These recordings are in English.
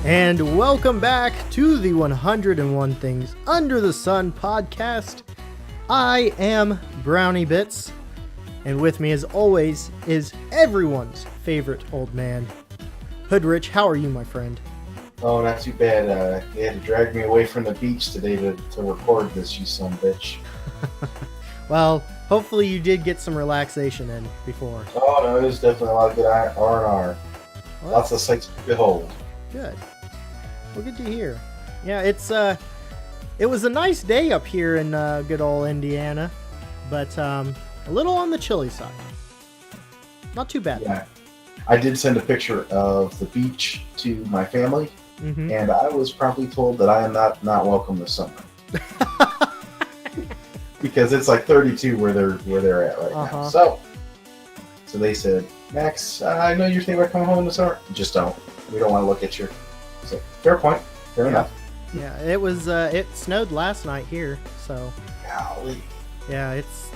And welcome back to the 101 Things Under the Sun podcast. I am BrownieBits, and with me as always is everyone's favorite old man, Hoodrich. How are you, my friend? Oh, not too bad. You had to drag me away from the beach today to record this, you son of a bitch. Well, hopefully you did get some relaxation in before. Oh, no, there's definitely a lot of good R&R. Well, Lots of sights to behold. Good. Well, good to hear. Yeah, it was a nice day up here in good old Indiana, but a little on the chilly side. Not too bad. Yeah. I did send a picture of the beach to my family, and I was promptly told that I am not welcome this summer. Because it's like 32 where they're at right now. So they said, Max, I know you're thinking about coming home this summer. Just don't. We don't want to look at you. So fair point. Fair enough. Yeah, it was. It snowed last night here, so. Golly. Yeah, it's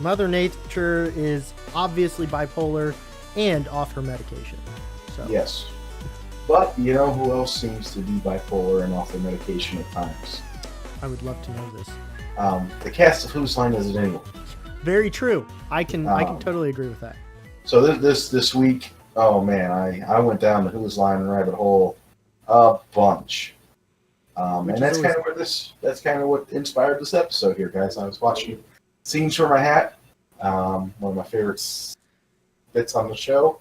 Mother Nature is obviously bipolar and off her medication. So. Yes. But you know who else seems to be bipolar and off their medication at times? I would love to know this. The cast of Whose Line Is It Anyway? Very true. I can totally agree with that. So this week, oh man, I went down the Whose Line rabbit hole a bunch. And that's kind of what inspired this episode here, guys. I was watching Scenes from My Hat, one of my favorite bits on the show.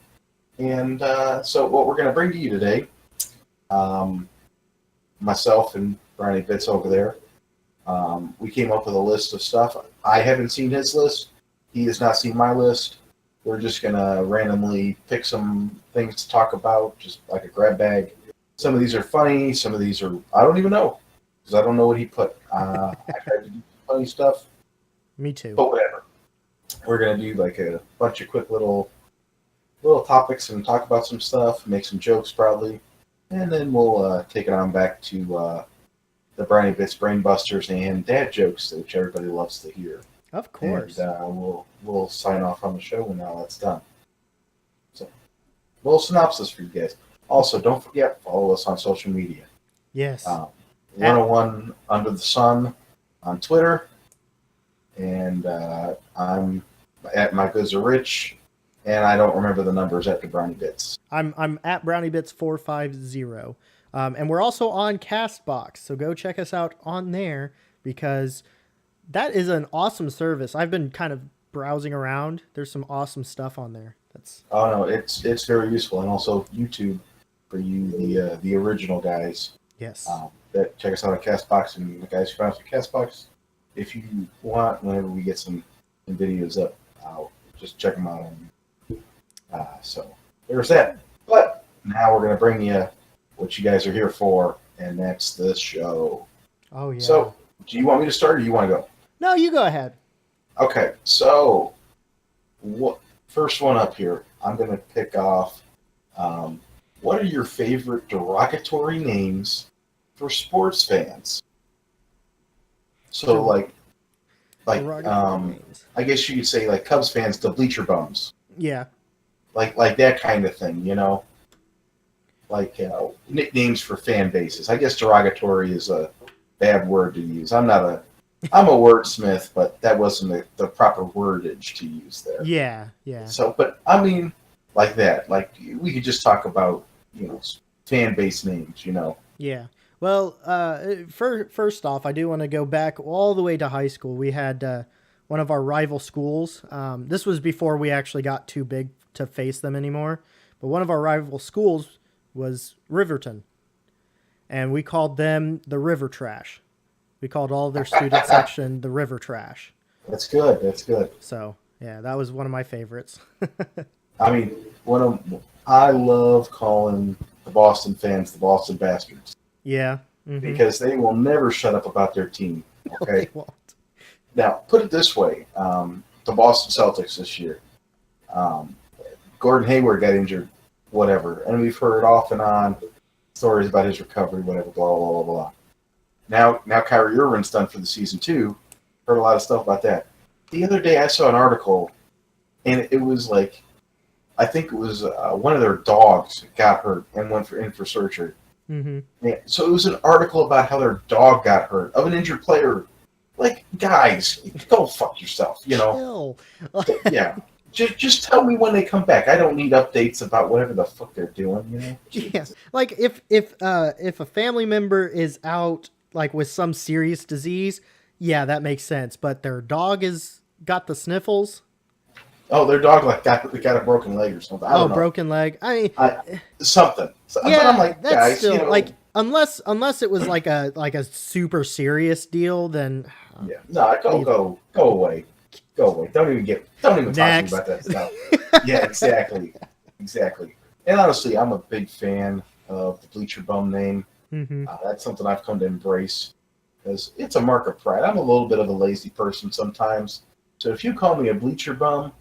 And so what we're going to bring to you today, myself and BrownieBits over there, we came up with a list of stuff. I haven't seen his list. He has not seen my list. We're just going to randomly pick some things to talk about, just like a grab bag. Some of these are funny. Some of these are, I don't even know, because I don't know what he put. I tried to do funny stuff. Me too. But whatever. We're going to do like a bunch of quick little topics and talk about some stuff, make some jokes probably, and then we'll take it on back to the BrownieBits Brain Busters and dad jokes, which everybody loves to hear. Of course. And we'll sign off on the show when all that's done. So, a little synopsis for you guys. Also, don't forget, follow us on social media. Yes. 101 Under the Sun on Twitter. And I'm at My Goods Are Rich. And I don't remember the numbers at the BrownieBits. I'm at BrownieBits450. And we're also on CastBox. So go check us out on there because that is an awesome service. I've been kind of browsing around. There's some awesome stuff on there. Oh no, it's very useful. And also YouTube for you, the original guys. Yes. That check us out on CastBox, and the guys who found us on CastBox. If you want, whenever we get some videos up, I'll just check them out. So there's that. But now we're gonna bring you what you guys are here for, and that's the show. Oh yeah. So do you want me to start, or do you want to go? No, you go ahead. Okay. So first one up here, I'm gonna pick off. What are your favorite derogatory names for sports fans? So like names. I guess you could say like Cubs fans, the Bleacher Bums. Yeah. Like that kind of thing, you know? Like nicknames for fan bases. I guess derogatory is a bad word to use. I'm a wordsmith, but that wasn't the proper wordage to use there. Yeah, yeah. So, but I mean, like that. Like we could just talk about, fan base names, Yeah. Well, first off, I do want to go back all the way to high school. We had one of our rival schools. This was before we actually got too big to face them anymore. But one of our rival schools was Riverton. And we called them the River Trash. We called all their student section the River Trash. That's good. That's good. So, yeah, that was one of my favorites. I mean, I love calling the Boston fans the Boston Bastards. Yeah. Mm-hmm. Because they will never shut up about their team. Okay. No, they won't. Now, put it this way: the Boston Celtics this year. Gordon Hayward got injured, whatever, and we've heard off and on stories about his recovery, whatever, blah blah blah blah. Now Kyrie Irving's done for the season too. Heard a lot of stuff about that. The other day I saw an article, and it was like, I think it was one of their dogs got hurt and went in for surgery. Mm-hmm. Yeah, so it was an article about how their dog got hurt of an injured player. Like, guys, go fuck yourself. Chill. Yeah. Just tell me when they come back. I don't need updates about whatever the fuck they're doing. Yeah, like if a family member is out like with some serious disease, yeah, that makes sense. But their dog is got the sniffles. Oh, their dog got a broken leg or something. I don't know. Broken leg. I mean, something. yeah, but I'm like, that's guys, still like unless it was like a super serious deal, then yeah, no, go away, go away. Don't even talk to me about that stuff. Yeah, exactly. And honestly, I'm a big fan of the Bleacher Bum name. Mm-hmm. That's something I've come to embrace because it's a mark of pride. I'm a little bit of a lazy person sometimes, so if you call me a Bleacher Bum,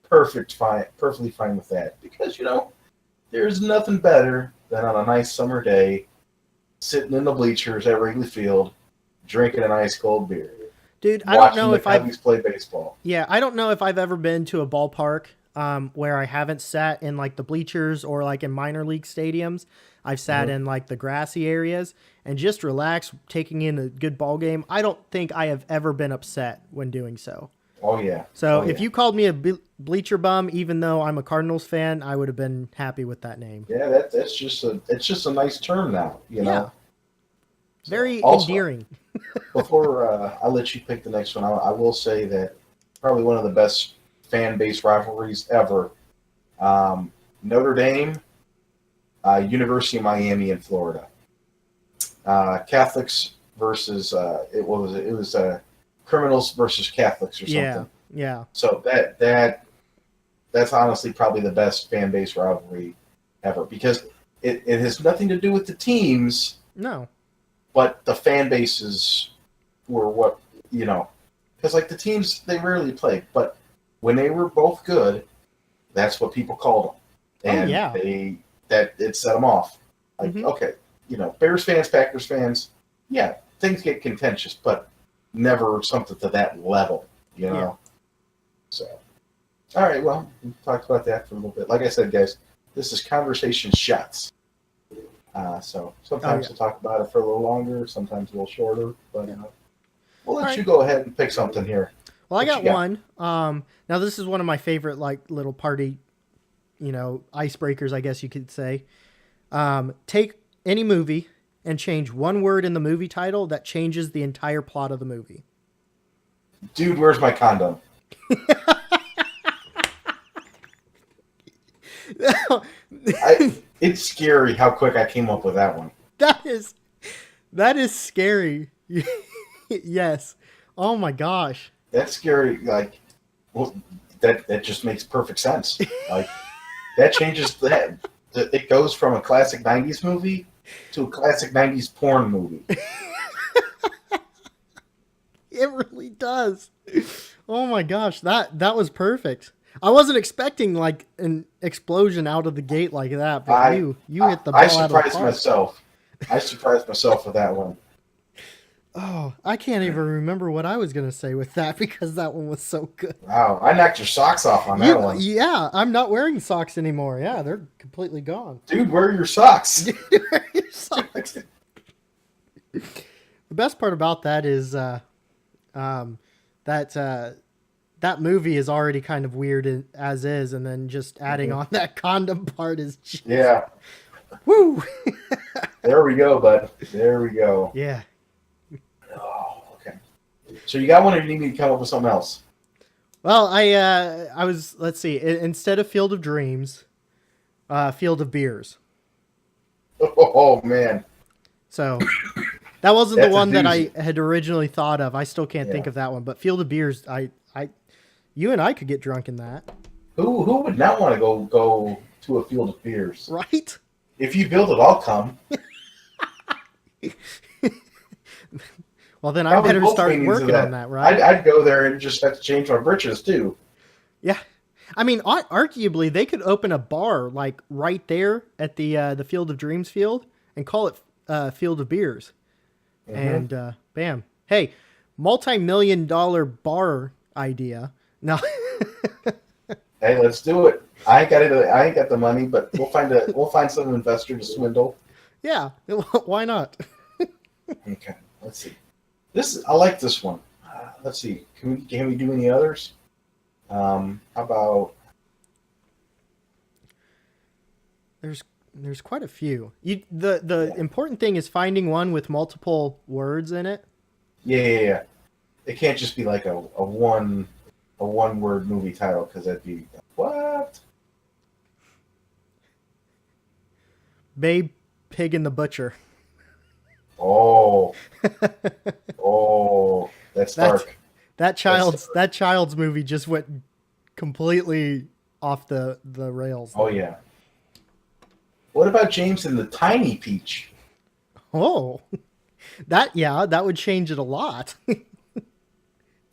perfectly fine with that. Because there's nothing better than on a nice summer day, sitting in the bleachers at Wrigley Field, drinking an ice cold beer. Dude, I don't know if Cubbies play baseball. Yeah, I don't know if I've ever been to a ballpark where I haven't sat in like the bleachers or like in minor league stadiums. I've sat in like the grassy areas and just relaxed, taking in a good ball game. I don't think I have ever been upset when doing so. Oh yeah. So if you called me a Bleacher Bum, even though I'm a Cardinals fan, I would have been happy with that name. Yeah, it's just a nice term now. Yeah. Very also, endearing. Before I let you pick the next one, I will say that probably one of the best fan base rivalries ever. Notre Dame, University of Miami in Florida. Catholics versus it was criminals versus Catholics or something. Yeah. So that's honestly probably the best fan base rivalry ever because it has nothing to do with the teams. No. But the fan bases were what, because like the teams, they rarely played. But when they were both good, that's what people called them. And it set them off. Like, okay, Bears fans, Packers fans, yeah, things get contentious, but never something to that level, Yeah. So, all right, well, we talked about that for a little bit. Like I said, guys, this is Conversation Shots. So sometimes we'll talk about it for a little longer, sometimes a little shorter, but we'll let you go ahead and pick something here. Well, I got one. Now this is one of my favorite like little party, icebreakers, I guess you could say. Take any movie and change one word in the movie title that changes the entire plot of the movie. Dude, where's my condom? It's scary how quick I came up with that one. That is scary. Yes. Oh my gosh. That's scary. Like, well, that just makes perfect sense. Like, that changes that. It goes from a classic '90s movie to a classic '90s porn movie. It really does. Oh my gosh, that was perfect. I wasn't expecting like an explosion out of the gate like that, but you hit the ball out of the park. I surprised myself with that one. Oh, I can't even remember what I was going to say with that because that one was so good. Wow, I knocked your socks off on that one. Yeah, I'm not wearing socks anymore. Yeah, they're completely gone. Dude, where are your socks? Where are your socks? The best part about that is that movie is already kind of weird as is, and then just adding on that condom part is just... Yeah. Woo! There we go, bud. There we go. Yeah. Oh, okay. So you got one, or you need me to come up with something else? Well, I was, let's see, instead of Field of Dreams, Field of Beers. Oh man. So that wasn't the one that I had originally thought of. I still can't think of that one, but Field of Beers, you and I could get drunk in that. Who would not want to go to a Field of Beers? Right? If you build it, I'll come. Well, then I better start working on that, right? I'd go there and just have to change my britches too. Yeah. I mean, arguably, they could open a bar like right there at the Field of Dreams field and call it Field of Beers. Mm-hmm. And bam. Hey, multi-million-dollar bar idea. No. Hey, let's do it. I ain't got the money, but we'll find some investor to swindle. Yeah, why not? Okay, let's see. I like this one. Let's see. Can we do any others? How about There's quite a few. The yeah, important thing is finding one with multiple words in it. yeah. It can't just be like a one word movie title because that'd be what? Babe, Pig and the Butcher. Oh, oh, that's That's dark. That's that child's movie just went completely off the rails oh there. yeah. What about James and the Tiny Peach? Oh, that would change it a lot.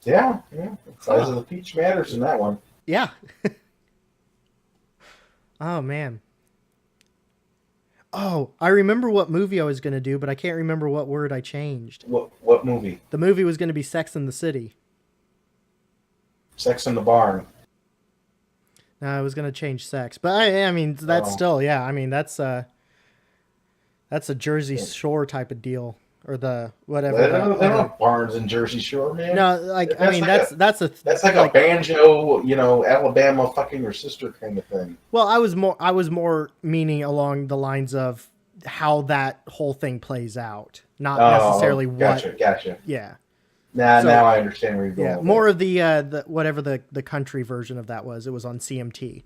Yeah, yeah. The size Huh. of the peach matters in that one. Yeah. Oh man. Oh, I remember what movie I was gonna do, but I can't remember what word I changed. What movie? The movie was gonna be Sex and the City. Sex in the Barn. No, I was gonna change sex, but I mean that's Oh, still yeah. I mean that's a Jersey Shore type of deal or the whatever they the don't other. have barns in Jersey Shore, man. No, like I That's mean like a that's like a like banjo, Alabama fucking your sister kind of thing. well, I was more meaning along the lines of how that whole thing plays out, not Oh, necessarily what. gotcha. Yeah. Now So I understand where you're yeah, going with more it. of the whatever the country version of that was. It was on CMT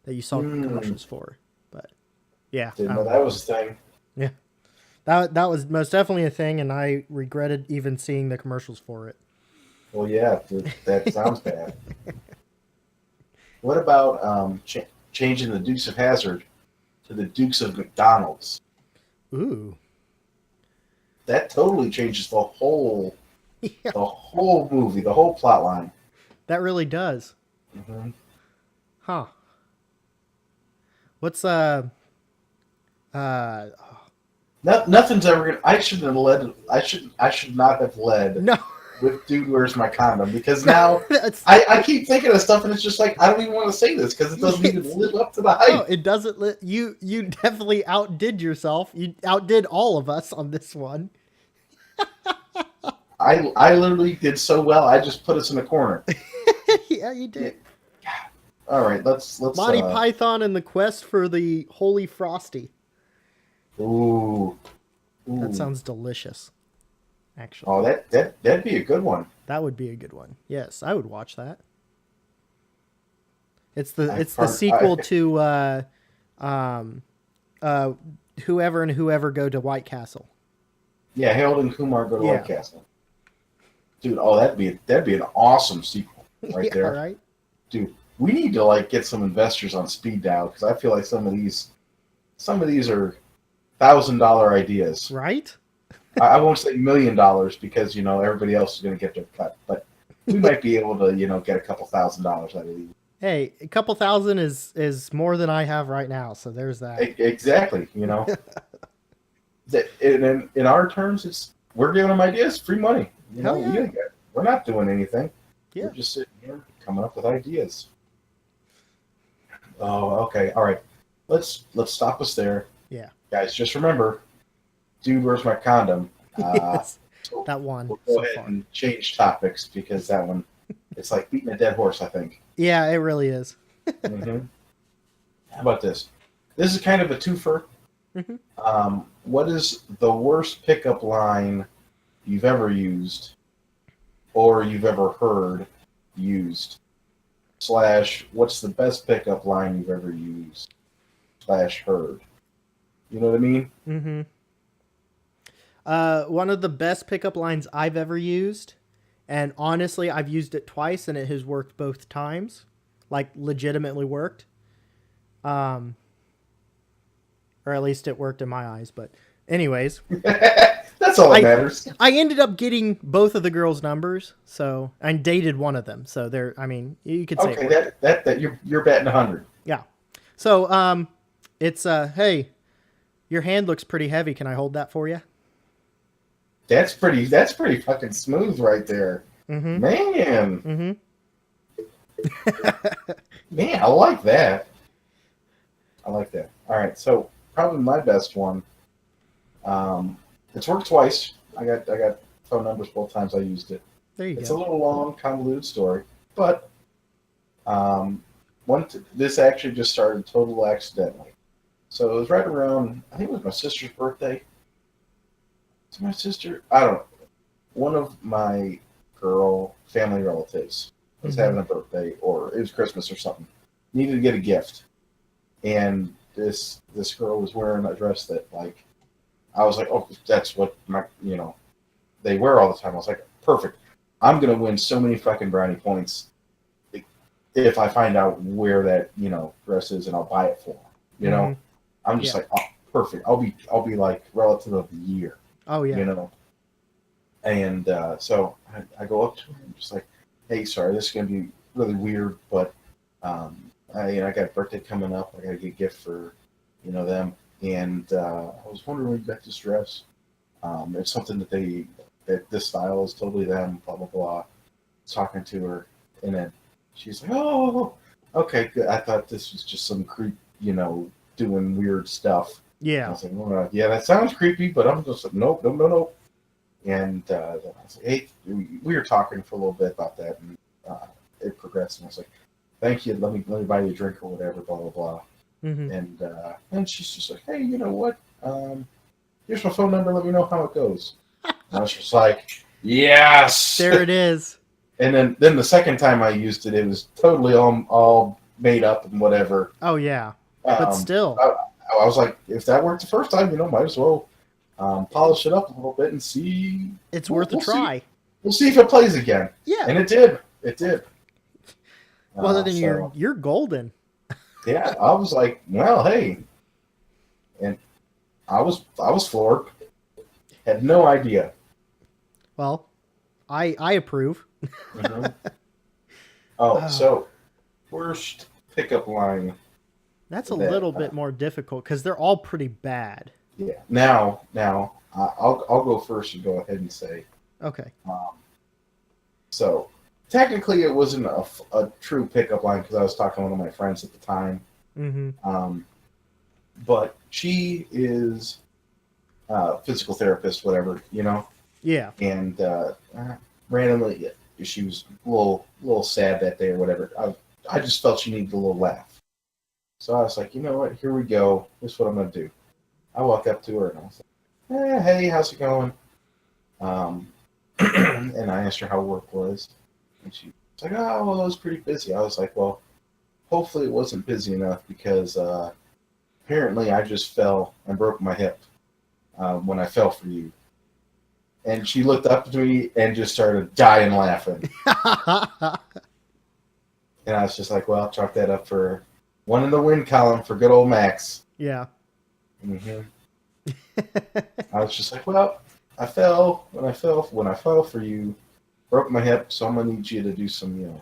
that you saw Hmm. commercials for. But yeah, I Didn't know don't that know. was a thing. Yeah. That was most definitely a thing, and I regretted even seeing the commercials for Well, yeah, that sounds bad. What about changing the Dukes of Hazzard to the Dukes of McDonald's? it. Ooh. That totally changes Yeah, the whole movie, the whole plot line. that really does. Hmm. Huh. What's uh Nothing's ever gonna. I shouldn't have led. I should not have led no. with "Dude, where's my condom?" Because now That's I keep thinking of stuff and it's just like I don't even want to say this because it doesn't even it's, live up to the no, hype. it doesn't you definitely outdid yourself. You outdid all of us on this one. I literally did so well. I just put us in a corner. Yeah, you Yeah. did. All right, let's. Monty Python and the Quest for the Holy Frosty. Ooh, That ooh. sounds delicious. Actually, Oh, that'd be a good one. that would be a good one. Yes, I would watch that. I It's the part sequel I, to um, uh, Whoever and Whoever Go to White Castle. yeah, Harold and Kumar go to White Yeah. Castle. Dude, oh that'd be an awesome sequel right Yeah, there. right. Dude, we need to like get some investors on speed dial because I feel like some of these are $1,000 ideas. Right? I won't say $1,000,000 because everybody else is going to get their cut, but we might be able to get a couple $1,000s out of these. Hey, a couple thousand is more than I have right now, so there's that. Exactly, in our terms, we're giving them ideas, free money. Hell yeah. We're not doing anything. Yeah. We're just sitting here coming up with ideas. Oh, okay, all right. Let's stop us there. Yeah. Guys, just remember, dude, where's my condom? Yes. So That one we'll go so ahead far. and change topics because that one, it's like beating a dead horse, I think. Yeah, it really is. Hmm. How about this? This is kind of a twofer. Mhm. What is the worst pickup line you've ever used or you've ever heard used? / what's the best pickup line you've ever used / heard? You know what I mean? Mm-hmm. One of the best pickup lines I've ever used, and honestly, I've used it twice, and it has worked both times, like legitimately worked. Um, or at least it worked in my eyes. But, anyways, That's all that I matters. I ended up getting both of the girls' numbers, so I dated one of them. So there, I mean, you could say it Okay, worked. that you're batting 100. Yeah. So it's hey, your hand looks pretty heavy. Can I hold that for you? That's pretty fucking smooth right there. Mm-hmm. Man, Mm-hmm. man, I like that. I like that. All right, so probably my best one It's worked twice. I got phone numbers both times I used it. There you It's go. a little long, convoluted story, but this actually just started total accidentally. So it was right around, I think it was my sister's birthday. It's my sister. I don't know. One of my girl family relatives was having a birthday, or it was Christmas or something. Needed to get a gift, and this girl was wearing a dress that, like, I was like, oh, that's what they wear all the time. I was like, perfect. I'm gonna win so many fucking brownie points if I find out where that dress is, and I'll buy it for her. I'm just like, oh, perfect. I'll be like relative of the year. Oh yeah. And so I go up to her and just like, hey, sorry, this is gonna be really weird, but I got a birthday coming up. I got to get a gift for them, and I was wondering where you got this dress. It's something that this style is totally them. Blah blah blah. Talking to her, and then she's like, oh, okay, good. I thought this was just some creep, doing weird stuff. Yeah. I was like, well, yeah, that sounds creepy, but I'm just like, nope. And then I was like, hey, we were talking for a little bit about that, and it progressed. And I was like, thank you, let me buy you a drink or whatever, blah blah blah. And she's just like, hey, you know what? Here's my phone number. Let me know how it goes. And I was just like, yes. There it is. And then the second time I used it, it was totally all made up and whatever. Oh yeah, but still, I was like, if that worked the first time, might as well polish it up a little bit and see. It's worth a try. We'll see if it plays again. Yeah, and it did. It did. Well, then you're golden. Yeah, I was like, well, hey, and I was floored. Had no idea. Well, I approve. Mm-hmm. So worst pickup line. That's a little bit more difficult because they're all pretty bad. Yeah. Now, I'll go first and go ahead and say. Okay. So technically, it wasn't a true pickup line because I was talking to one of my friends at the time. Mm-hmm. But she is a physical therapist, whatever, Yeah. And randomly, she was a little sad that day or whatever. I just felt she needed a little laugh. So I was like, you know what? Here we go. This is what I'm going to do. I walk up to her and I was like, hey, how's it going? And I asked her how work was. And she was like, oh, well, it was pretty busy. I was like, well, hopefully it wasn't busy enough because apparently I just fell and broke my hip when I fell for you. And she looked up to me and just started dying laughing. And I was just like, well, I'll chalk that up for one in the win column for good old Max. Yeah. Mm-hmm. I was just like, well, I fell when I fell for you, broke my hip, so I'm gonna need you to do some,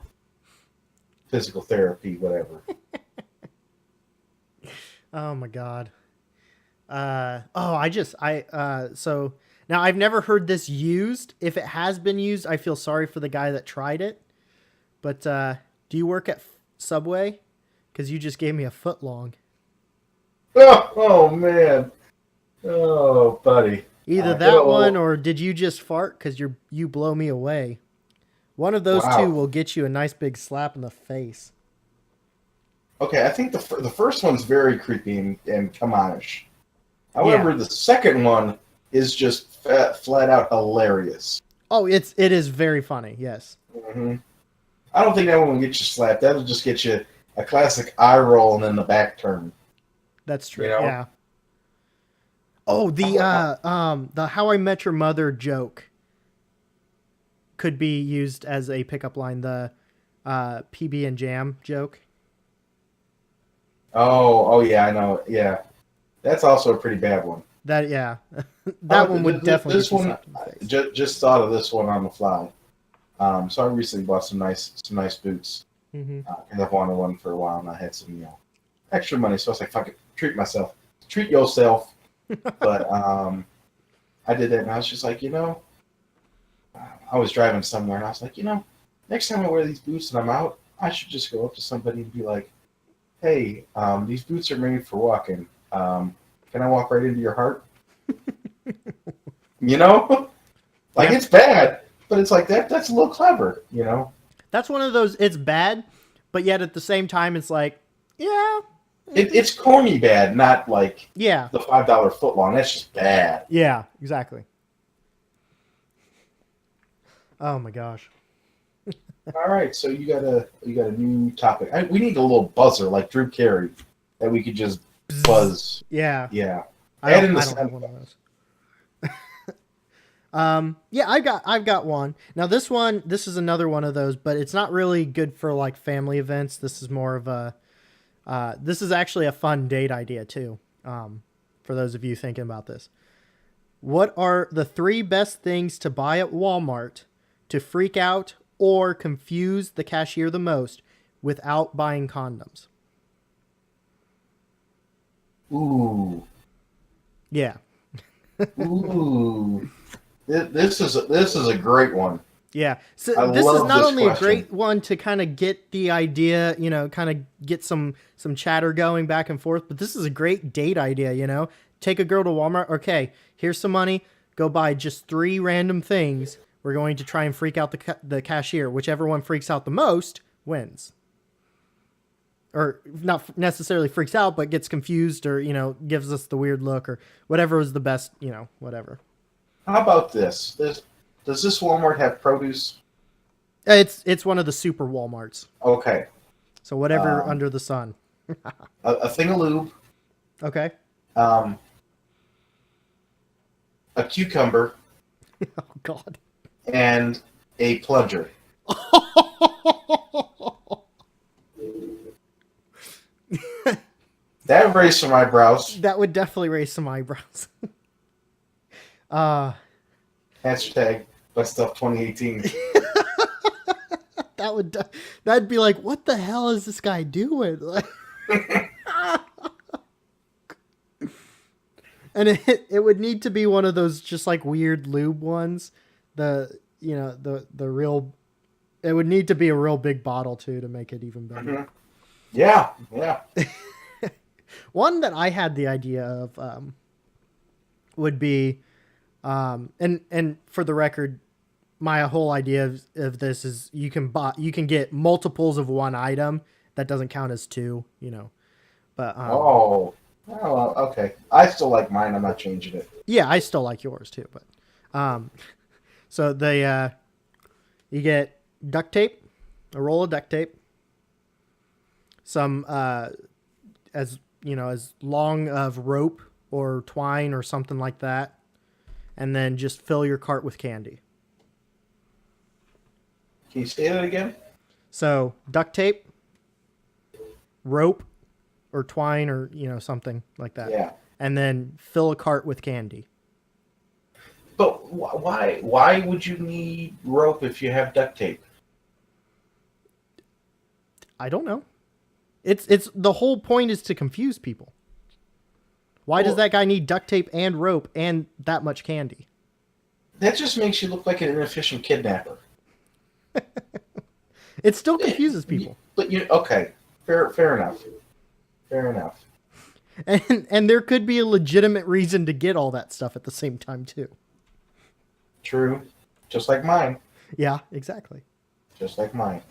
physical therapy, whatever. Oh my god. So now I've never heard this used. If it has been used, I feel sorry for the guy that tried it. But do you work at Subway? Because you just gave me a footlong. Oh man. Oh, buddy. Either that one or did you just fart? Because you blow me away. One of those two will get you a nice big slap in the face. Okay, I think the first one's very creepy and come-on-ish. However, the second one is just flat out hilarious. Oh, it is very funny. Yes. Mm-hmm. I don't think that one will get you slapped. That'll just get you a classic eye roll and then the back turn. That's true. Yeah. Oh, the How I Met Your Mother joke could be used as a pickup line. The PB and Jam joke. Oh yeah, I know. Yeah, that's also a pretty bad one. That one would definitely. This one, just thought of this one on the fly. So I recently bought some nice boots. Mm-hmm. And I've wanted one for a while, and I had some extra money, so I was like, "Fuck it, treat myself, treat yourself." But I did that, and I was just like, I was driving somewhere, and I was like, next time I wear these boots and I'm out, I should just go up to somebody and be like, "Hey, these boots are made for walking. Can I walk right into your heart?" You know? Like, Yeah. it's bad, but it's like that's a little clever, you know? That's one of those, it's bad, but yet at the same time, it's like, yeah. It's corny bad, not like Yeah. the $5 footlong. That's just bad. Yeah, exactly. Oh my gosh. All right, so you got a new topic. We need a little buzzer like Drew Carey that we could just buzz. Yeah. Yeah. I don't have one of those. Yeah, I've got one. Now this is another one of those, but it's not really good for like family events. This is more of a, this is actually a fun date idea too. For those of you thinking about this, what are the 3 best things to buy at Walmart to freak out or confuse the cashier the most without buying condoms? Ooh. Yeah. Ooh. This is a great one. Yeah. So I this is love not this only question. a great one to kind of get the idea, you know, kind of get some chatter going back and forth, but this is a great date idea, you know. Take a girl to Walmart. Okay, here's some money. Go buy just 3 random things. We're going to try and freak out the cashier. Whichever one freaks out the most wins. Or not necessarily freaks out, but gets confused or, you know, gives us the weird look or whatever was the best, you know, whatever. How about this? Does this Walmart have produce? It's one of the super Walmarts. Okay. So whatever under the sun. A thing of lube, Okay. a cucumber, Oh God. and a plunger. That raised some eyebrows. That would definitely raise some eyebrows. Hashtag best stuff 2018. That'd be like, what the hell is this guy doing? Like, and it would need to be one of those just like weird lube ones. The real. It would need to be a real big bottle too to make it even better. Mm-hmm. Yeah. One that I had the idea of would be, and for the record, my whole idea of this is you can get multiples of one item. That doesn't count as 2, you know. But okay. I still like mine. I'm not changing it. yeah, I still like yours too. But so you get duct tape, a roll of duct tape, some as you know, as long of rope or twine or something like that, and then just fill your cart with candy. Can you say that again? So duct tape, rope, or twine, or you know, something like that. Yeah. And then fill a cart with candy. But why would you need rope if you have duct tape? I don't know. It's the whole point is to confuse people. Why does that guy need duct tape and rope and that much candy? That just makes you look like an inefficient kidnapper. It still confuses people. But okay, fair enough. Fair enough. And there could be a legitimate reason to get all that stuff at the same time too. True. Just like mine. Yeah, exactly. Just like mine.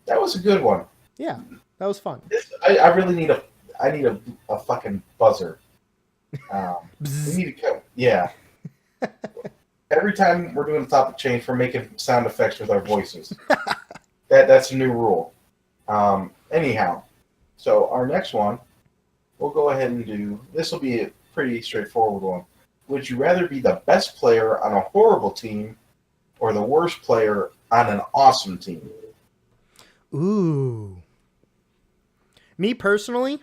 That was a good one. Yeah, that was fun. I really need a fucking buzzer. We need to go. Yeah. Every time we're doing a topic change, we're making sound effects with our voices. That's a new rule. Anyhow, so our next one, we'll go ahead and do. This will be a pretty straightforward one. Would you rather be the best player on a horrible team or the worst player on an awesome team? Ooh. Me personally,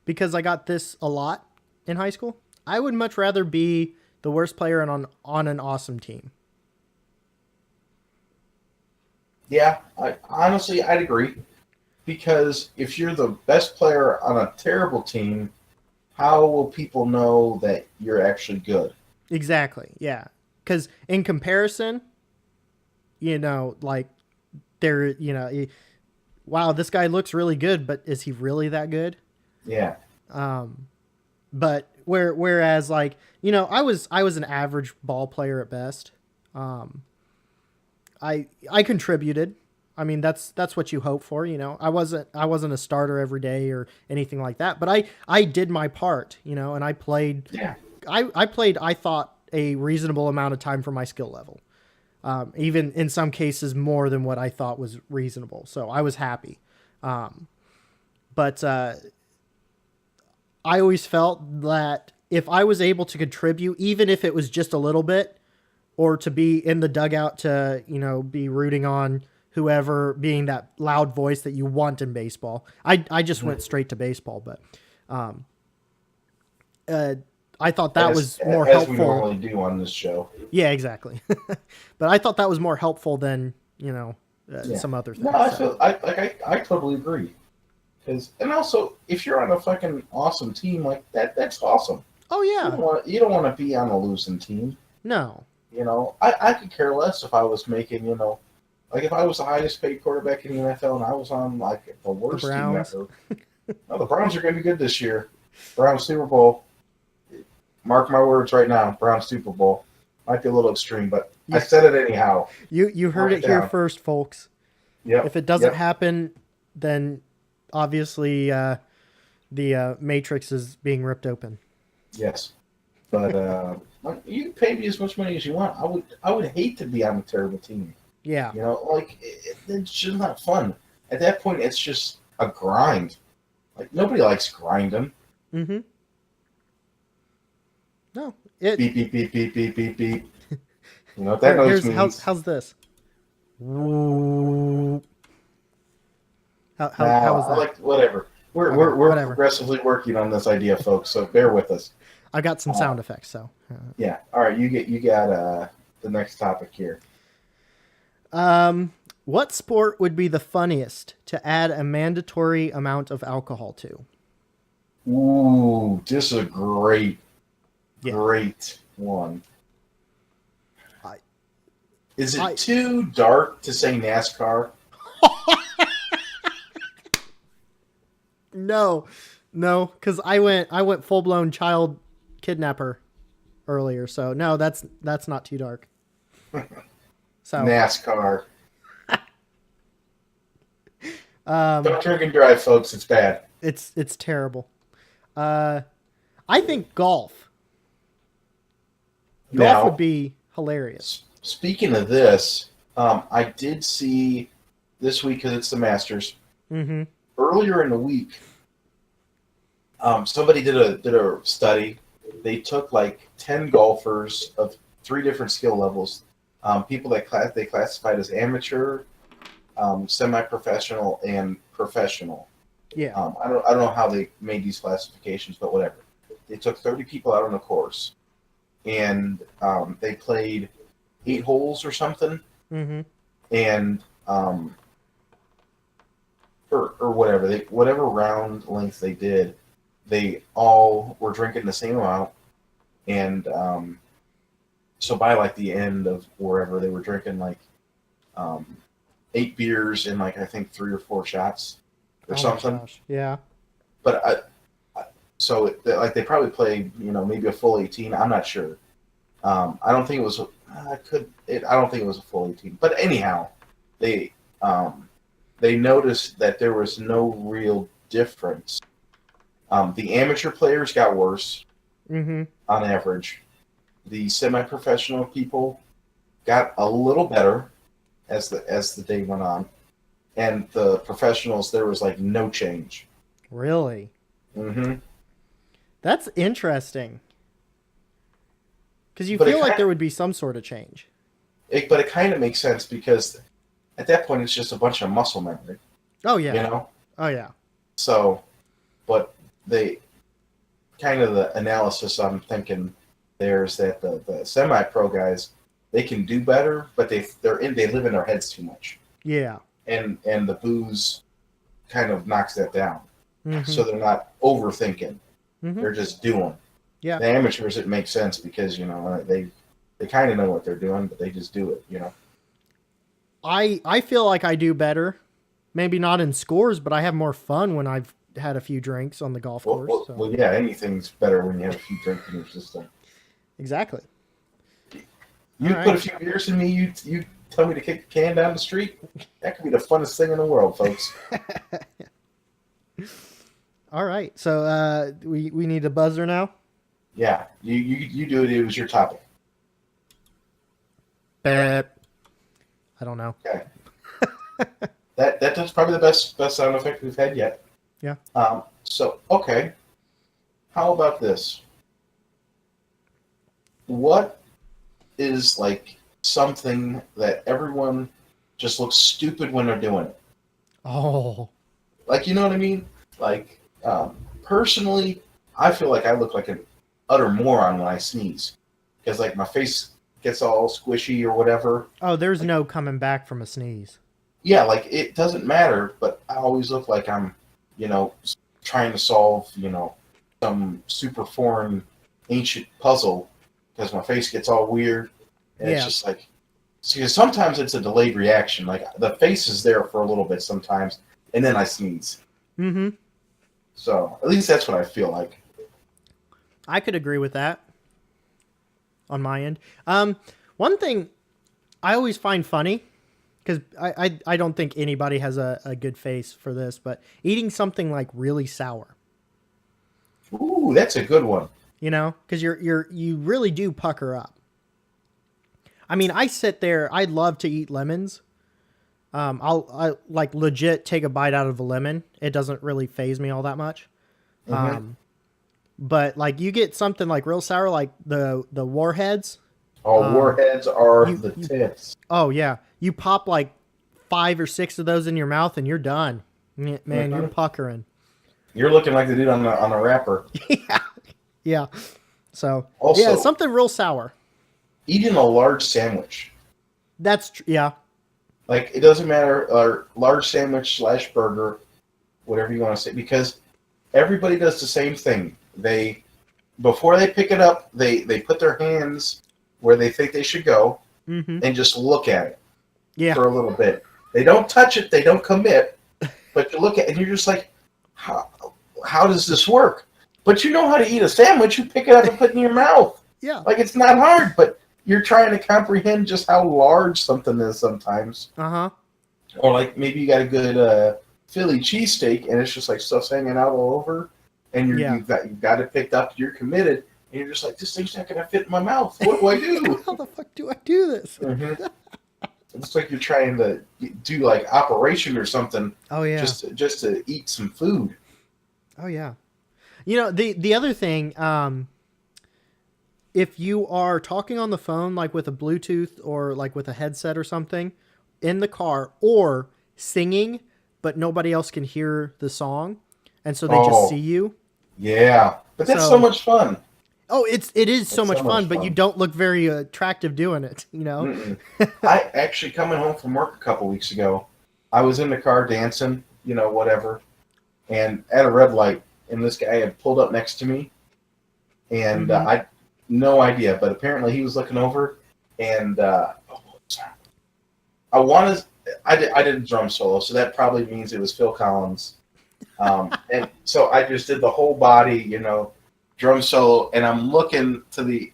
because I got this a lot in high school, I would much rather be the worst player on an awesome team. Yeah, honestly, I'd agree. Because if you're the best player on a terrible team, how will people know that you're actually good? Exactly. Yeah. Because in comparison, you know, like wow, this guy looks really good, but is he really that good? Yeah. But whereas like, you know, I was an average ball player at best. I contributed. I mean, that's what you hope for, you know. I wasn't a starter every day or anything like that, but I did my part, you know, and I played. Yeah. I played, I thought, a reasonable amount of time for my skill level. Even in some cases more than what I thought was reasonable. So I was happy. But I always felt that if I was able to contribute, even if it was just a little bit, or to be in the dugout to, you know, be rooting on whoever, being that loud voice that you want in baseball. I just went straight to baseball, but I thought that was more helpful. As we normally do on this show. Yeah, exactly. But I thought that was more helpful than, you know, some other things. No, I totally agree. And also, if you're on a fucking awesome team like that, that's awesome. Oh yeah. You don't want to be on a losing team. No. You know, I could care less if I was making, you know, like if I was the highest paid quarterback in the NFL and I was on like the worst team ever. No, the Browns are going to be good this year. Browns Super Bowl. Mark my words right now. Browns Super Bowl. Might be a little extreme, but I said it anyhow. You heard it here first, folks. Yeah. If it doesn't happen, then obviously the Matrix is being ripped open. Yes, but you can pay me as much money as you want. I would hate to be on a terrible team. Yeah. You know, like it's just not fun. At that point, it's just a grind. Like nobody likes grinding. Mm-hmm. No. Beep beep beep beep beep beep beep. You know what that noise means? How's this? How was that? Like whatever. We're progressively working on this idea, folks. So bear with us. I got some sound effects, so. Yeah. All right. You got the next topic here. What sport would be the funniest to add a mandatory amount of alcohol to? Ooh, this is a great one. Is it too dark to say NASCAR? No, because I went full blown child kidnapper earlier, so no, that's not too dark. So NASCAR. Don't drink and drive, folks. It's bad. It's terrible. I think golf. Golf would be hilarious. Speaking of this, I did see this week because it's the Masters. Mm-hmm. Earlier in the week, somebody did a study. They took like 10 golfers of 3 different skill levels. People that they classified as amateur, semi-professional, and professional. Yeah. I don't know how they made these classifications, but whatever. They took 30 people out on the course, and they played 8 holes or something. Mm-hmm. And or whatever whatever round length they did, they all were drinking the same amount, and so by like the end of wherever they were drinking like 8 beers and like I think 3 or 4 shots or something. Gosh. Yeah. But like they probably played, you know, maybe a full 18. I'm not sure. I don't think it was. I don't think it was a full 18. But anyhow, they noticed that there was no real difference. The amateur players got worse on average. The semi-professional people got a little better as the day went on, and the professionals, there was like no change. Really? Mm-hmm. That's interesting. Because you feel like there would be some sort of change. But it kind of makes sense because at that point it's just a bunch of muscle memory. Oh yeah. You know? Oh yeah. So, but they kind of the analysis I'm thinking there is that the semi-pro guys, they can do better, but they live in their heads too much. Yeah. And the booze kind of knocks that down. Mm-hmm. So they're not overthinking. Mm-hmm. They're just doing. Yeah. The amateurs, it makes sense because, you know, they kind of know what they're doing, but they just do it, you know. I feel like I do better. Maybe not in scores, but I have more fun when I've had a few drinks on the golf Well, course. well, So. well, yeah, anything's better when you have a few drinks in your system. Exactly. All You put right. a few beers in me, you tell me to kick the can down the street. That could be the funnest thing in the world, folks. All right. So we need a buzzer now. Yeah, you do it. It was your topic. Bap. I don't know. Okay. That's probably the best sound effect we've had yet. Yeah. So okay, how about this? What is like something that everyone just looks stupid when they're doing it? Oh. Like, you know what I mean? Like, personally, I feel like I look like an utter moron when I sneeze because like my face gets all squishy or whatever. Oh, there's no coming back from a sneeze. Yeah, like it doesn't matter, but I always look like I'm, trying to solve, some super foreign ancient puzzle because my face gets all weird. And it's just like, see, sometimes it's a delayed reaction. Like the face is there for a little bit sometimes, and then I sneeze. Mm-hmm. So at least that's what I feel like. I could agree with that on my end. One thing I always find funny, because I don't think anybody has a good face for this, but eating something like really sour. Ooh, that's a good one. Because you really do pucker up. I mean, I sit there. I love to eat lemons. I like legit take a bite out of a lemon. It doesn't really faze me all that much. Mm-hmm. But like you get something like real sour, like the warheads. Oh, warheads are the tips. Oh yeah, you pop like 5 or 6 of those in your mouth and you're done. Man, you're puckering. You're looking like the dude on the wrapper. Yeah. So Also, yeah, something real sour. Eating a large sandwich. Yeah. Like it doesn't matter, large sandwich / burger, whatever you want to say, because everybody does the same thing. Before they pick it up, they put their hands where they think they should go and just look at it for a little bit. They don't touch it, they don't commit, but you look at it and you're just like, how does this work? But you know how to eat a sandwich, you pick it up and put it in your mouth. Yeah. Like it's not hard, but you're trying to comprehend just how large something is sometimes. Uh-huh. Or like maybe you got a good Philly cheesesteak and it's just like stuff's hanging out all over and you've got it picked up, you're committed, and you're just like, this thing's not gonna fit in my mouth. What do I do? How the fuck do I do this? Mm-hmm. It's like you're trying to do like operation or something. Oh yeah. Just to eat some food. Oh yeah. The other thing, if you are talking on the phone, like with a Bluetooth or like with a headset or something in the car, or singing, but nobody else can hear the song, and so they just see you. Yeah, but that's so much fun. Oh, it is so much fun, but you don't look very attractive doing it, I actually, coming home from work a couple weeks ago, I was in the car dancing, whatever, and at a red light, and this guy had pulled up next to me, and I no idea, but apparently he was looking over, and I did a drum solo, so that probably means it was Phil Collins, and so I just did the whole body, drum solo, and I'm looking to the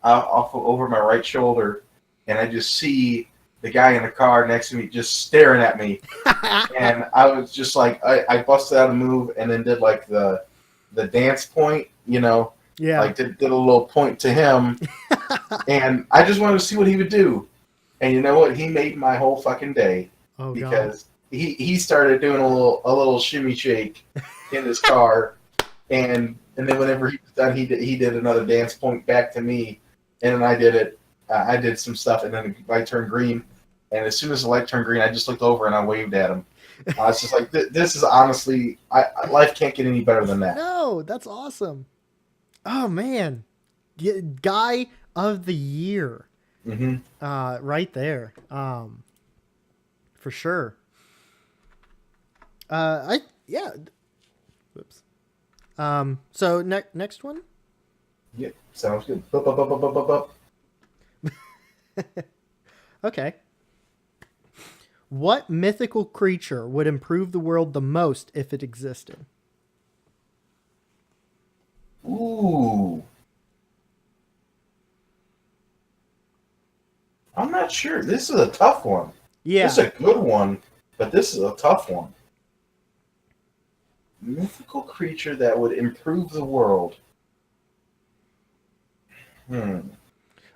off over my right shoulder, and I just see the guy in the car next to me just staring at me, and I was just like, I busted out a move and then did like the dance point, like did a little point to him, and I just wanted to see what he would do, and you know what? He made my whole fucking day because he started doing a little shimmy shake in his car, and then whenever he was done, he did another dance point back to me, and then I did it. I did some stuff, and then the light turned green. And as soon as the light turned green, I just looked over and I waved at him. I was just like, "This is honestly, life can't get any better than that." No, that's awesome. Oh man, guy of the year, right there, for sure. Whoops. So next one. Yeah, sounds good. Bup, bup, bup, bup, bup, bup. Okay. What mythical creature would improve the world the most if it existed? Ooh. I'm not sure. This is a tough one. Yeah. This is a good one, but this is a tough one. Mythical creature that would improve the world.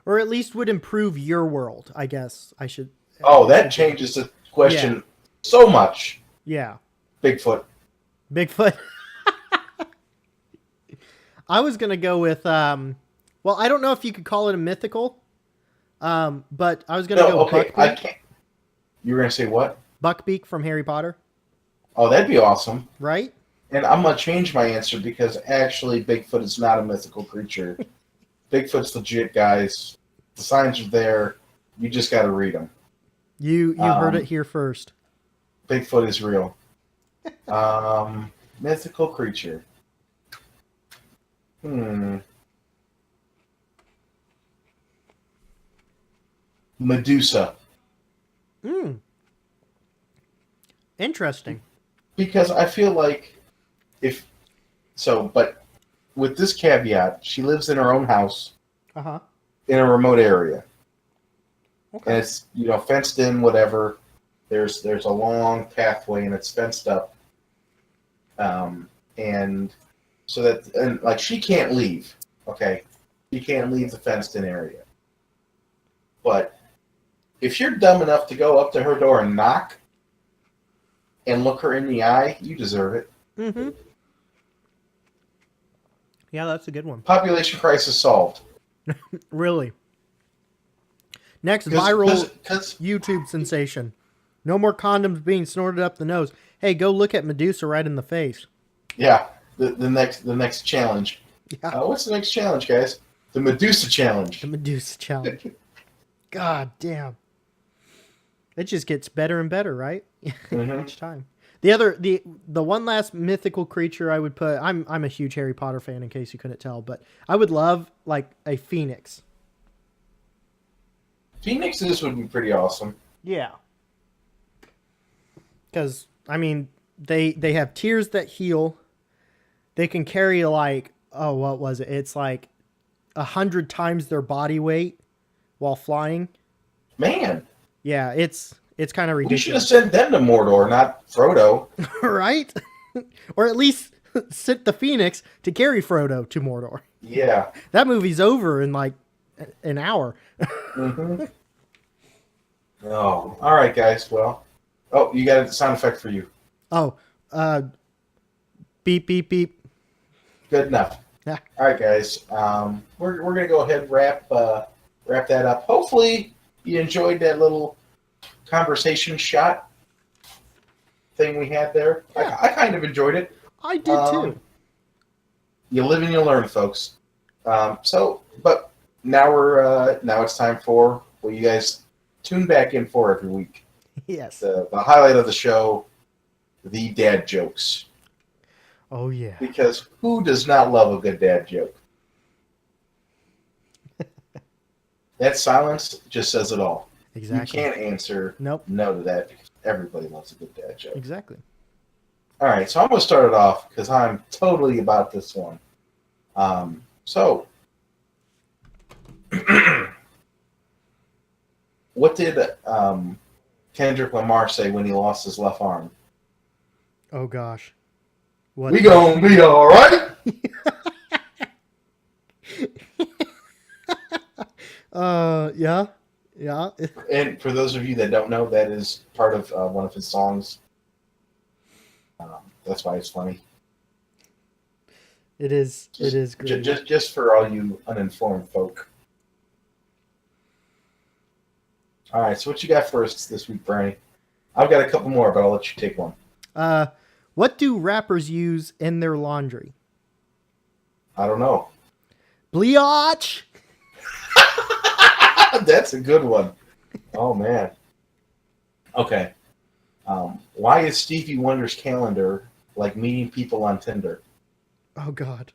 Or at least would improve your world, I guess I should. Oh, that changes the question so much. Yeah. Bigfoot. Bigfoot. I was going to go with, well, I don't know if you could call it a mythical, but I was going to go okay, Buckbeak. I can't. You were going to say what? Buckbeak from Harry Potter. Oh, that'd be awesome. Right? And I'm going to change my answer because actually Bigfoot is not a mythical creature. Bigfoot's legit, guys. The signs are there. You just got to read them. You heard it here first. Bigfoot is real. Mythical creature. Medusa. Interesting. Because I feel like but with this caveat, she lives in her own house in a remote area. Okay. And it's, fenced in, whatever. There's a long pathway and it's fenced up. And so that she can't leave. Okay. She can't leave the fenced in area. But if you're dumb enough to go up to her door and knock and look her in the eye, you deserve it. Mm-hmm. Yeah, that's a good one. Population crisis solved. Really. Next viral YouTube sensation. No more condoms being snorted up the nose. Hey, go look at Medusa right in the face. Yeah, the next challenge. Yeah. What's the next challenge, guys? The Medusa challenge. The Medusa challenge. God damn. It just gets better and better, right? Each time. The one last mythical creature I would put. I'm a huge Harry Potter fan, in case you couldn't tell, but I would love like a phoenix. Phoenixes would be pretty awesome. Yeah. Because I mean, they have tears that heal. They can carry what was it? It's like 100 times their body weight while flying. Man. Yeah, it's kind of ridiculous. We should have sent them to Mordor, not Frodo. Right? Or at least sent the Phoenix to carry Frodo to Mordor. Yeah. That movie's over in like an hour. Oh, all right, guys. Well, you got a sound effect for you. Oh, beep, beep, beep. Good enough. Yeah. All right, guys. We're gonna go ahead and wrap that up. Hopefully, you enjoyed that little conversation shot thing we had there. Yeah. I kind of enjoyed it. I did too. You live and you learn, folks. But now it's time for what you guys tune back in for every week. Yes. The highlight of the show, the dad jokes. Oh yeah. Because who does not love a good dad joke? That silence just says it all. Exactly. You can't answer no to that because everybody loves a good dad joke. Exactly. All right, so I'm going to start it off because I'm totally about this one. What did Kendrick Lamar say when he lost his left arm? Oh gosh. What? We gonna be all right. Yeah. And for those of you that don't know, that is part of one of his songs. That's why it's funny. It is. It is great. Just for all you uninformed folk. All right. So what you got for us this week, Brownie? I've got a couple more, but I'll let you take one. What do rappers use in their laundry? I don't know. Bleach. That's a good one. Oh man. Okay. Why is Stevie Wonder's calendar like meeting people on Tinder? Oh God.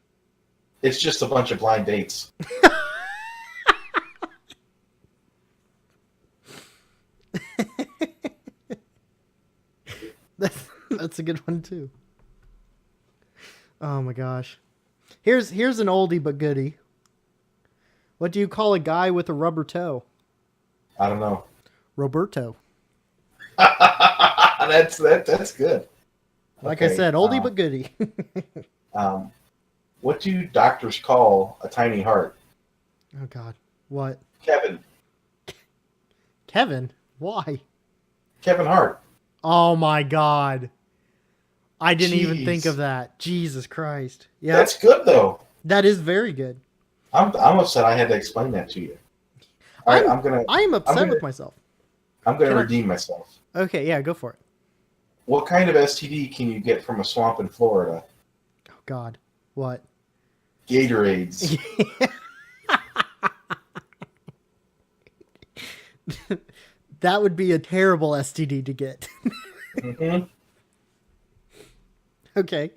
It's just a bunch of blind dates. That's a good one too. Oh my gosh. Here's an oldie but goodie. What do you call a guy with a rubber toe? I don't know. Roberto. That's good. Like I said, oldie but goodie. What do doctors call a tiny heart? Oh God. What? Kevin. Kevin? Why? Kevin Hart. Oh my God. I didn't even Jeez. think of that. Jesus Christ. Yeah. That's good though. That is very good. I'm upset I had to explain that to you. All right, I'm upset with myself. I'm gonna Can I- redeem myself. Okay, yeah, go for it. What kind of STD can you get from a swamp in Florida? Oh God. What? Gatorades. That would be a terrible STD to get. Mm-hmm. Okay.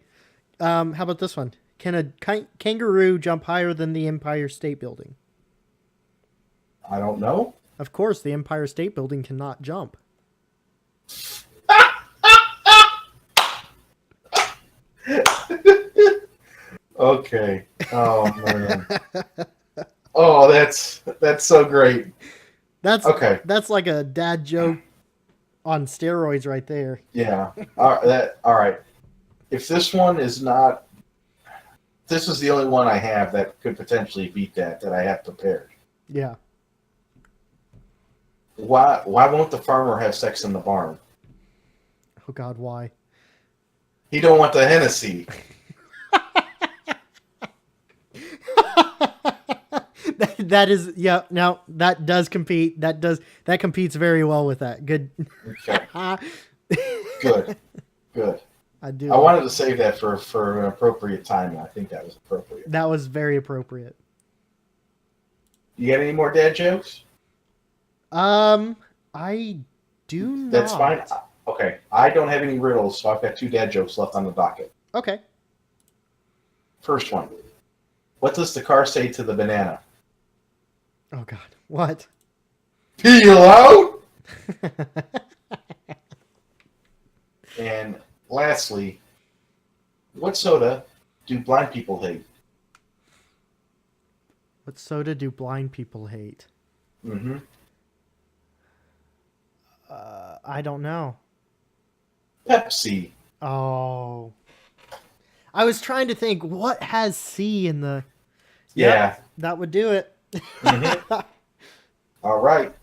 How about this one? Can a kangaroo jump higher than the Empire State Building? I don't know. Of course, the Empire State Building cannot jump. Okay. Oh man. Oh, that's so great. That's Okay. That's like a dad joke on steroids right there. Yeah. All right. If this one is not, this is the only one I have that could potentially beat that I have prepared. Yeah. Why won't the farmer have sex in the barn? Oh God, why? He don't want the Hennessy. That is, yeah. Now that does compete. That competes very well with that. Good. Okay. Good. I do. I wanted to save that for an appropriate time, and I think that was appropriate. That was very appropriate. You got any more dad jokes? I do not. That's fine. Okay. I don't have any riddles, so I've got 2 dad jokes left on the docket. Okay. First one. What does the car say to the banana? Oh God, what? Peel out! And lastly, what soda do blind people hate? What soda do blind people hate? Mm-hmm. I don't know. Pepsi. Oh. I was trying to think what has C in the. Yeah. Yep, that would do it. Mm-hmm. All right.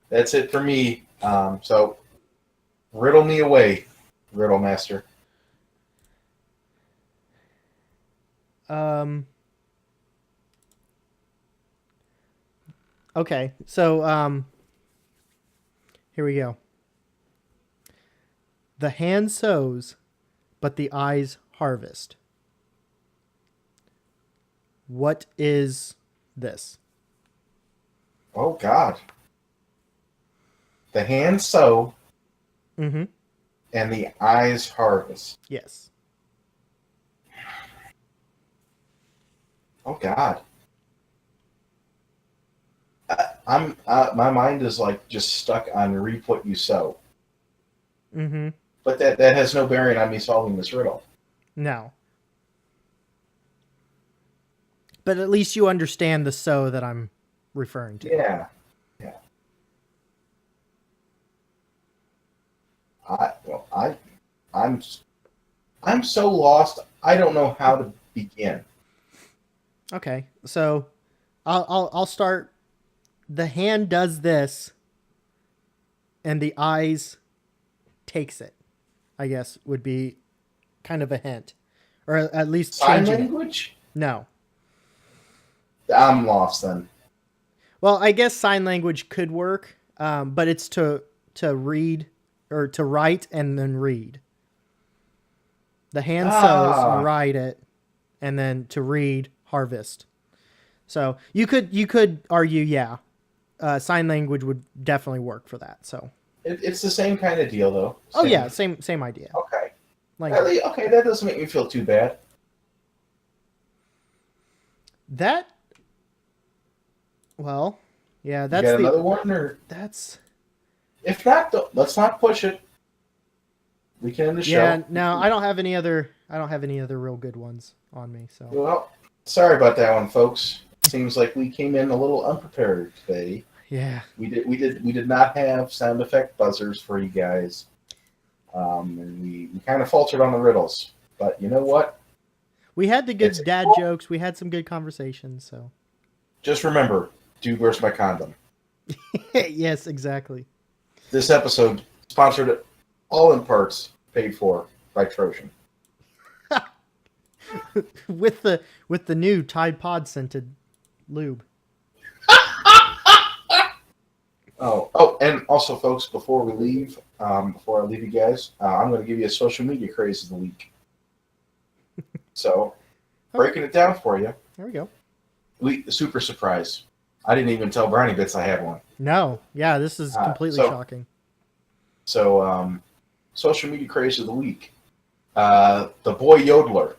That's it for me. So, riddle me away, Riddle Master. Okay, so here we go. The hand sows, but the eyes harvest. What is this? Oh, God. The hands sow Mm-hmm. and the eyes harvest. Yes. Oh, God. My mind is like just stuck on reap what you sow. Mm-hmm. But that has no bearing on me solving this riddle. No. But at least you understand the so that I'm referring to. Yeah. I'm so lost. I don't know how to begin. Okay, so I'll start. The hand does this, and the eyes takes it. I guess would be kind of a hint, or at least Sign changing it. language? No. I'm lost then. Well, I guess sign language could work, but it's to read or to write and then read. The hand sows, write it, and then to read, harvest. So you could argue, yeah, sign language would definitely work for that. So It's the same kind of deal, though. oh yeah, same idea. Okay. Like Okay, that doesn't make me feel too bad. that. Well, yeah, that's you got another one, or that's. if not, let's not push it. we can end the Yeah, show. no, I don't have any other real good ones on me. So Well, sorry about that one, folks. Seems like we came in a little unprepared today. yeah, We did not have sound effect buzzers for you guys, and we kind of faltered on the riddles. But you know what? we had the good It's dad cool. jokes. We had some good conversations. So Just remember, dude, where's my condom? yes, exactly. This episode sponsored all in parts paid for by Trojan. with the new Tide Pod scented lube. Oh, and also, folks, before we leave, before I leave you guys, I'm going to give you a social media craze of the week. So, breaking it down for you, There we go. super surprise. I didn't even tell BrownieBits I had one. No, yeah, this is completely shocking. So, social media craze of the week. The boy yodeler.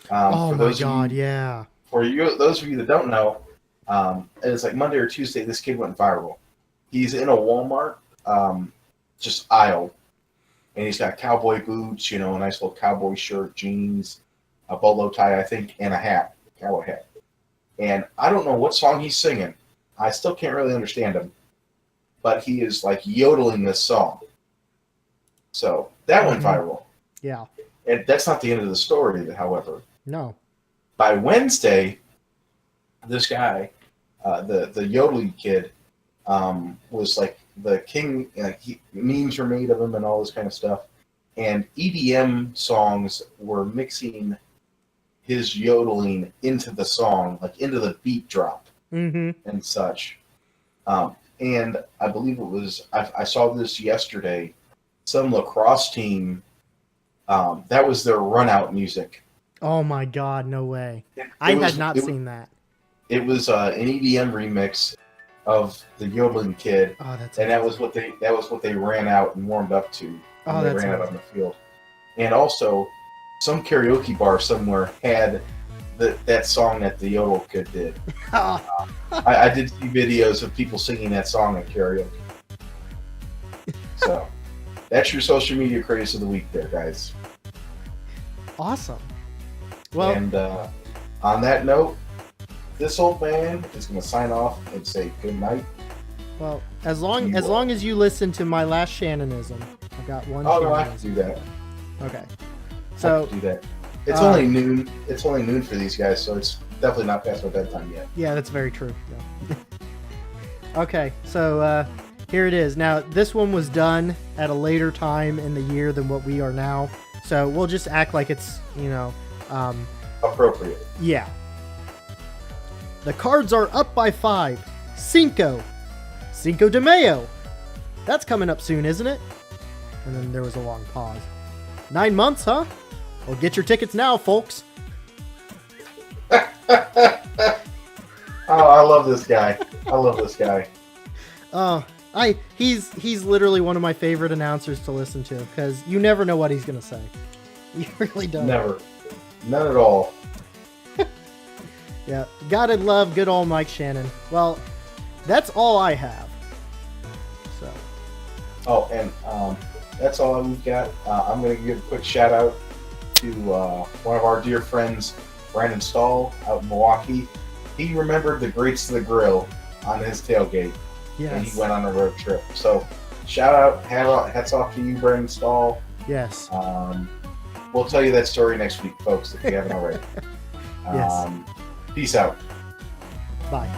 Oh For my those god, of you, yeah. For you, those of you that don't know, it's like Monday or Tuesday. This kid went viral. He's in a Walmart, just aisle, and he's got cowboy boots, a nice little cowboy shirt, jeans, a bolo tie, I think, and a hat, cowboy hat. And I don't know what song he's singing. I still can't really understand him, but he is like yodeling this song. So that went viral. Yeah. And that's not the end of the story, however. No. By Wednesday, this guy, the yodeling kid, was like the king. Memes were made of him and all this kind of stuff. And EDM songs were mixing his yodeling into the song, like into the beat drop Mm-hmm. and such. And I believe it was, I saw this yesterday, some lacrosse team, that was their run out music. Oh my god, no way. I had not seen that. It was an EDM remix of the yodeling kid, Oh, that's and amazing. that was what they ran out and warmed up to when Oh, they that's ran out on amazing. the field. And also, some karaoke bar somewhere had that song that the yodel kid did. I did see videos of people singing that song at karaoke. So that's your social media craze of the week, there, guys. Awesome. Well, And on that note, this old man is going to sign off and say good night. well, as long as you listen to my last Shannonism, I've got one. Oh no, I can Shannonism. do that. Okay. I So can do that. It's only noon. It's only noon for these guys, so it's definitely not past my bedtime yet. yeah, that's very true. Yeah. Okay, so here it is. Now, this one was done at a later time in the year than what we are now, so we'll just act like it's Appropriate. yeah. The cards are up by 5. Cinco de Mayo. That's coming up soon, isn't it? And then there was a long pause. 9 months, huh? Well, get your tickets now, folks. Oh, I love this guy. I love this guy. He's literally one of my favorite announcers to listen to because you never know what he's gonna say. You really don't. Never. None at all. Yeah, gotta love good old Mike Shannon. Well, that's all I have. So. Oh, and that's all we've got. I'm going to give a quick shout out to one of our dear friends, Brandon Stahl, out in Milwaukee. He remembered the Greats to the Grill on his tailgate, and Yes. he went on a road trip. So, shout out, hats off to you, Brandon Stahl. Yes. We'll tell you that story next week, folks, if you haven't already. Yes. Peace out. Bye.